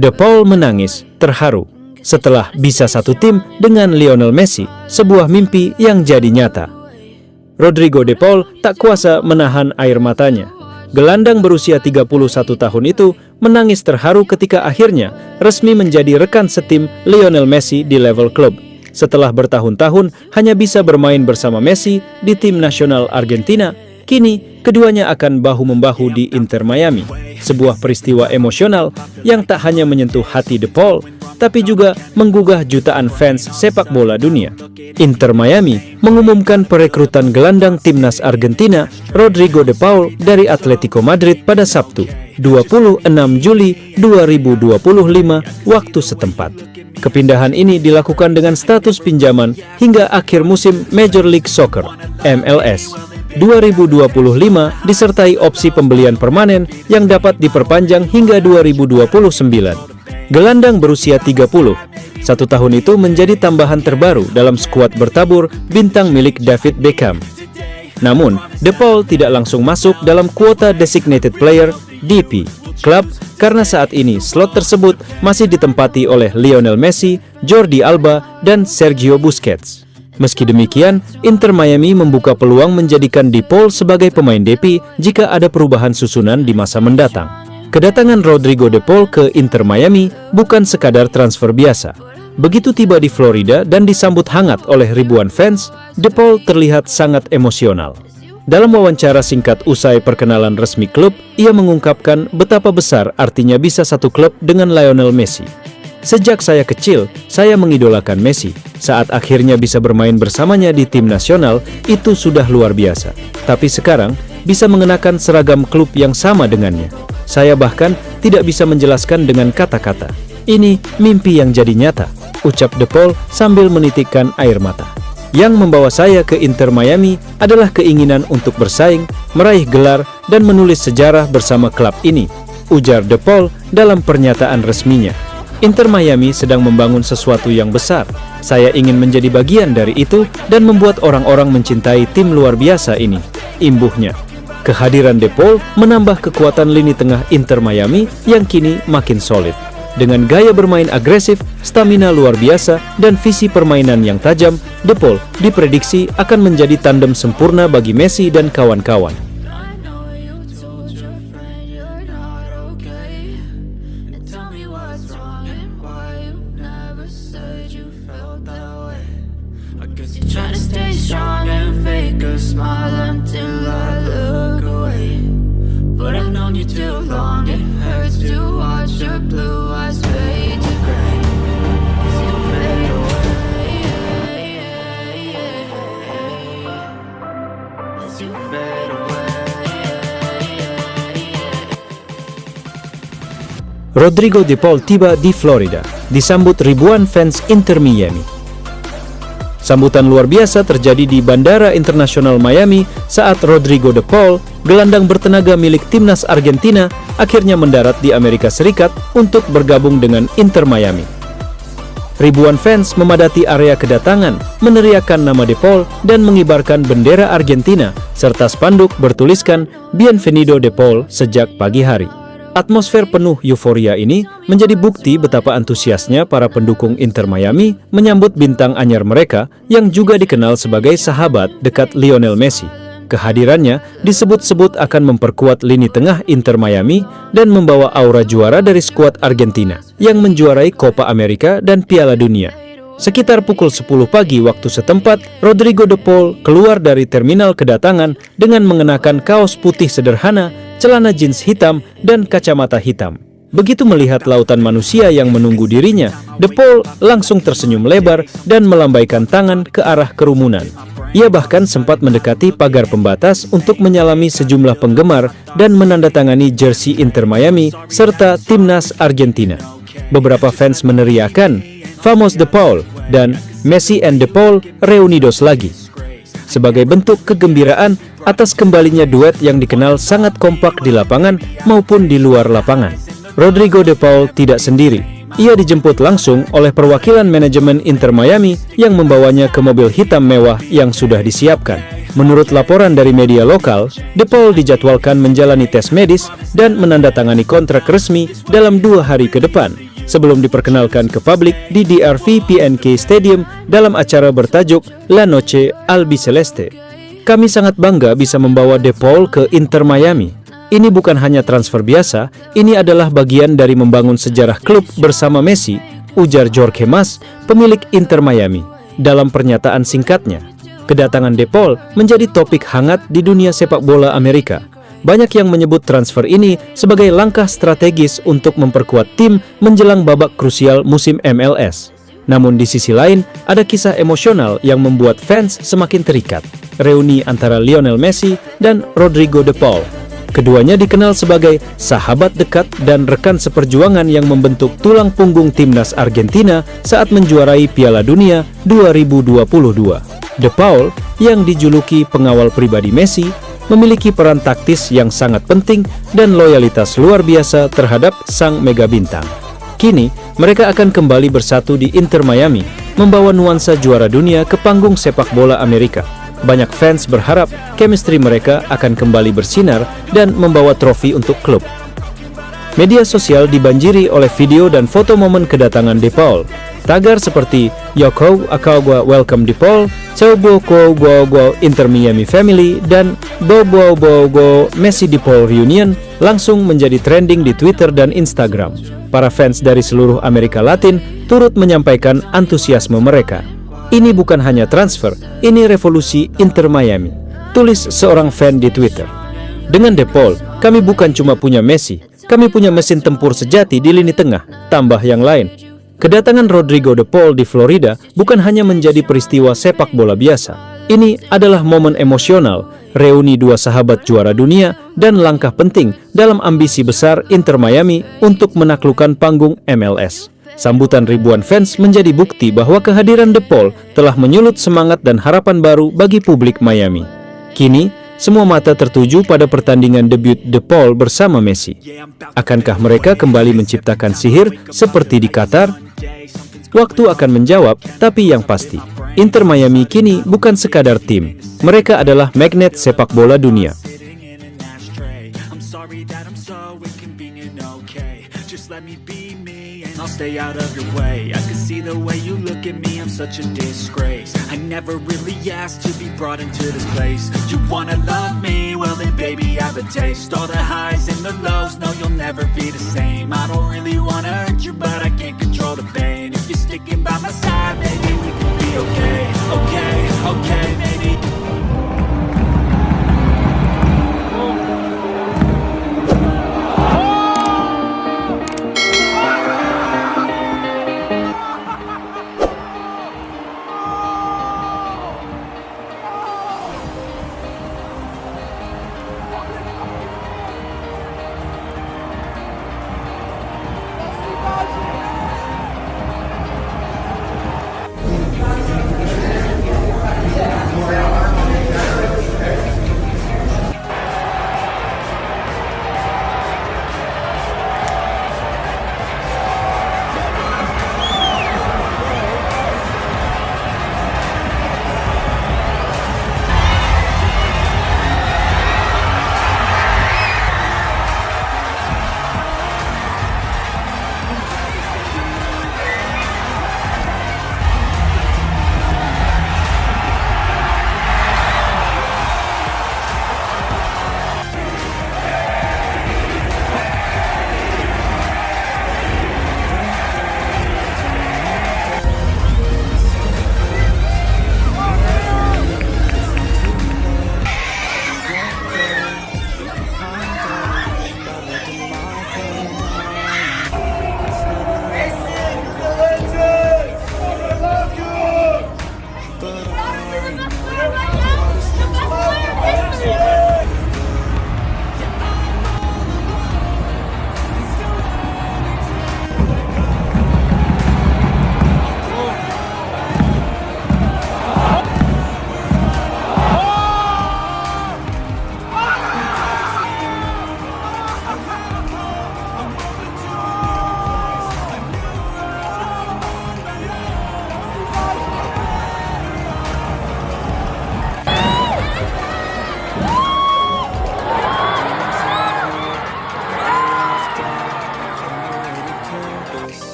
De Paul menangis, terharu. Setelah bisa satu tim dengan Lionel Messi, sebuah mimpi yang jadi nyata. Rodrigo De Paul tak kuasa menahan air matanya. Gelandang berusia 31 tahun itu menangis terharu ketika akhirnya resmi menjadi rekan setim Lionel Messi di level klub. Setelah bertahun-tahun hanya bisa bermain bersama Messi di tim nasional Argentina, kini keduanya akan bahu-membahu di Inter Miami. Sebuah peristiwa emosional yang tak hanya menyentuh hati De Paul, tapi juga menggugah jutaan fans sepak bola dunia. Inter Miami mengumumkan perekrutan gelandang timnas Argentina Rodrigo De Paul dari Atletico Madrid pada Sabtu, 26 Juli 2025 waktu setempat. Kepindahan ini dilakukan dengan status pinjaman hingga akhir musim Major League Soccer (MLS) 2025 disertai opsi pembelian permanen yang dapat diperpanjang hingga 2029. Gelandang berusia 30, satu tahun itu menjadi tambahan terbaru dalam skuad bertabur bintang milik David Beckham. Namun, De Paul tidak langsung masuk dalam kuota Designated Player (DP) klub karena saat ini slot tersebut masih ditempati oleh Lionel Messi, Jordi Alba, dan Sergio Busquets. Meski demikian, Inter Miami membuka peluang menjadikan De Paul sebagai pemain DP jika ada perubahan susunan di masa mendatang. Kedatangan Rodrigo De Paul ke Inter Miami bukan sekadar transfer biasa. Begitu tiba di Florida dan disambut hangat oleh ribuan fans, De Paul terlihat sangat emosional. Dalam wawancara singkat usai perkenalan resmi klub, ia mengungkapkan betapa besar artinya bisa satu klub dengan Lionel Messi. Sejak saya kecil, saya mengidolakan Messi. Saat akhirnya bisa bermain bersamanya di tim nasional, itu sudah luar biasa. Tapi sekarang, bisa mengenakan seragam klub yang sama dengannya. Saya bahkan tidak bisa menjelaskan dengan kata-kata. Ini mimpi yang jadi nyata, ucap De Paul sambil menitikkan air mata. Yang membawa saya ke Inter Miami adalah keinginan untuk bersaing, meraih gelar, dan menulis sejarah bersama klub ini, ujar De Paul dalam pernyataan resminya. Inter Miami sedang membangun sesuatu yang besar. Saya ingin menjadi bagian dari itu dan membuat orang-orang mencintai tim luar biasa ini, imbuhnya. Kehadiran De Paul menambah kekuatan lini tengah Inter Miami yang kini makin solid. Dengan gaya bermain agresif, stamina luar biasa, dan visi permainan yang tajam, De Paul diprediksi akan menjadi tandem sempurna bagi Messi dan kawan-kawan. Rodrigo De Paul tiba di Florida, disambut ribuan fans Inter Miami. Sambutan luar biasa terjadi di Bandara Internasional Miami saat Rodrigo De Paul, gelandang bertenaga milik timnas Argentina, akhirnya mendarat di Amerika Serikat untuk bergabung dengan Inter Miami. Ribuan fans memadati area kedatangan, meneriakkan nama De Paul dan mengibarkan bendera Argentina serta spanduk bertuliskan Bienvenido De Paul sejak pagi hari. Atmosfer penuh euforia ini menjadi bukti betapa antusiasnya para pendukung Inter Miami menyambut bintang anyar mereka yang juga dikenal sebagai sahabat dekat Lionel Messi. Kehadirannya disebut-sebut akan memperkuat lini tengah Inter Miami dan membawa aura juara dari skuad Argentina yang menjuarai Copa America dan Piala Dunia. Sekitar pukul 10 pagi waktu setempat, Rodrigo De Paul keluar dari terminal kedatangan dengan mengenakan kaos putih sederhana, celana jeans hitam, dan kacamata hitam. Begitu melihat lautan manusia yang menunggu dirinya, De Paul langsung tersenyum lebar dan melambaikan tangan ke arah kerumunan. Ia bahkan sempat mendekati pagar pembatas untuk menyalami sejumlah penggemar dan menandatangani jersey Inter Miami serta timnas Argentina. Beberapa fans meneriakan, "Vamos De Paul" dan "Messi and De Paul reunidos lagi" sebagai bentuk kegembiraan atas kembalinya duet yang dikenal sangat kompak di lapangan maupun di luar lapangan. Rodrigo De Paul tidak sendiri. Ia dijemput langsung oleh perwakilan manajemen Inter Miami yang membawanya ke mobil hitam mewah yang sudah disiapkan. Menurut laporan dari media lokal, De Paul dijadwalkan menjalani tes medis dan menandatangani kontrak resmi dalam 2 hari ke depan. sebelum diperkenalkan ke publik di DRV PNK Stadium dalam acara bertajuk La Noche Albiceleste. Kami sangat bangga bisa membawa De Paul ke Inter Miami. Ini bukan hanya transfer biasa, ini adalah bagian dari membangun sejarah klub bersama Messi, ujar Jorge Mas, pemilik Inter Miami. Dalam pernyataan singkatnya, kedatangan De Paul menjadi topik hangat di dunia sepak bola Amerika. Banyak yang menyebut transfer ini sebagai langkah strategis untuk memperkuat tim menjelang babak krusial musim MLS. Namun di sisi lain, ada kisah emosional yang membuat fans semakin terikat. Reuni antara Lionel Messi dan Rodrigo De Paul. Keduanya dikenal sebagai sahabat dekat dan rekan seperjuangan yang membentuk tulang punggung timnas Argentina saat menjuarai Piala Dunia 2022. De Paul, yang dijuluki pengawal pribadi Messi, memiliki peran taktis yang sangat penting dan loyalitas luar biasa terhadap sang mega bintang. Kini, mereka akan kembali bersatu di Inter Miami, membawa nuansa juara dunia ke panggung sepak bola Amerika. Banyak fans berharap chemistry mereka akan kembali bersinar dan membawa trofi untuk klub. Media sosial dibanjiri oleh video dan foto momen kedatangan De Paul. Tagar seperti "Yoko Akagwa Welcome De Paul", "Cobo Go Go Go Inter Miami Family", dan "Bo Bo Bo Go Messi De Paul Reunion" langsung menjadi trending di Twitter dan Instagram. Para fans dari seluruh Amerika Latin turut menyampaikan antusiasme mereka. Ini bukan hanya transfer, ini revolusi Inter Miami, tulis seorang fan di Twitter. Dengan De Paul, kami bukan cuma punya Messi, kami punya mesin tempur sejati di lini tengah, tambah yang lain. Kedatangan Rodrigo De Paul di Florida bukan hanya menjadi peristiwa sepak bola biasa. Ini adalah momen emosional, reuni dua sahabat juara dunia, dan langkah penting dalam ambisi besar Inter Miami untuk menaklukkan panggung MLS. Sambutan ribuan fans menjadi bukti bahwa kehadiran De Paul telah menyulut semangat dan harapan baru bagi publik Miami. Kini, semua mata tertuju pada pertandingan debut De Paul bersama Messi. Akankah mereka kembali menciptakan sihir seperti di Qatar? Waktu akan menjawab, tapi yang pasti, Inter Miami kini bukan sekadar tim. Mereka adalah magnet sepak bola dunia. I'll stay out of your way. I can see the way you look at me, I'm such a disgrace. I never really asked to be brought into this place. You wanna love me? Well then baby I have a taste. All the highs and the lows, no you'll never be the same. I don't really